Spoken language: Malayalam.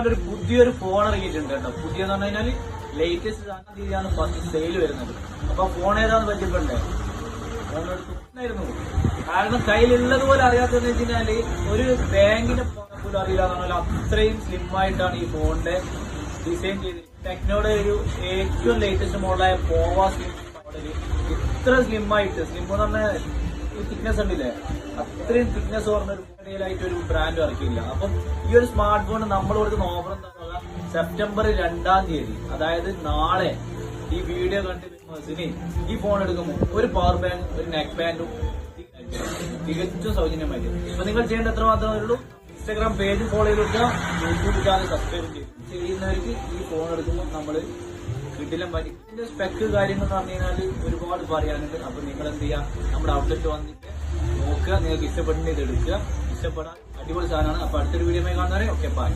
ഒരു പുതിയൊരു ഫോൺ ഇറങ്ങിയിട്ടുണ്ട് കേട്ടോ. പുതിയെന്ന് പറഞ്ഞു കഴിഞ്ഞാൽ ലേറ്റസ്റ്റ് തീയതിയാണ് ഫസ്റ്റ് സെയിൽ വരുന്നത്. അപ്പൊ ഫോൺ ഏതാന്ന് പറ്റിയപ്പോണ്ടേ ഫോൺ എടുത്തുണ്ടായിരുന്നു. കാരണം കയ്യിലുള്ളത് പോലെ അറിയാത്തതെന്ന് വെച്ച് കഴിഞ്ഞാല് ഒരു ബാങ്കിനെ പോലും അറിയില്ല എന്ന് പറഞ്ഞാൽ അത്രയും സ്ലിം ആയിട്ടാണ് ഈ ഫോണിന്റെ ഡിസൈൻ ചെയ്ത്. ടെക്നോയുടെ ഒരു ഏറ്റവും ലേറ്റസ്റ്റ് മോഡലായ പോവ സ്ലിം മോഡല് ഇത്ര സ്ലിം ആയിട്ട്, സ്ലിം എന്ന് പറഞ്ഞാൽ ഈ തിക്നെസ് ഉണ്ടില്ലേ, അത്രയും തിക്നെസ് പറഞ്ഞ ഒരു ഫോണിലായിട്ട് ഒരു ബ്രാൻഡ് ഇറക്കിയില്ല. അപ്പം ഈ ഒരു സ്മാർട്ട് ഫോൺ നമ്മൾ കൊടുക്കുന്ന ഓഫർ എന്താ പറയുക, സെപ്റ്റംബർ 2-ാം തീയതി, അതായത് നാളെ ഈ വീഡിയോ കണ്ട് ഈ ഫോൺ എടുക്കുമ്പോൾ ഒരു പവർ ബാങ്ക്, ഒരു നെക്ക് ബാൻഡും തികച്ചും സൗജന്യമായിട്ട്. അപ്പൊ നിങ്ങൾ ചെയ്യേണ്ട എത്ര മാത്രമേ ഉള്ളൂ, ഇൻസ്റ്റാഗ്രാം പേജ് ഫോളോ ചെയ്ത് കൊടുക്കുക, യൂട്യൂബ് ചാനൽ സബ്സ്ക്രൈബ് ചെയ്യുന്നവർക്ക് ഈ ഫോൺ എടുക്കുമ്പോൾ നമ്മൾ കിട്ടിലും പറ്റി. ഇതിന്റെ സ്പെക്ക് കാര്യങ്ങൾ എന്ന് പറഞ്ഞു കഴിഞ്ഞാൽ ഒരുപാട് പറയാനുണ്ട്. അപ്പൊ നിങ്ങൾ എന്ത് ചെയ്യുക, നമ്മുടെ ഔട്ട്ലെറ്റ് വന്നിട്ട് നോക്കുക, നിങ്ങൾക്ക് ഇഷ്ടപ്പെടുന്ന ഇത് എടുക്കുക. ഇഷ്ടപ്പെടാൻ അടിപൊളി സാധനമാണ്. അപ്പൊ അടുത്തൊരു വീഡിയോ കാണുന്നവരെ ഓക്കെ ബൈ.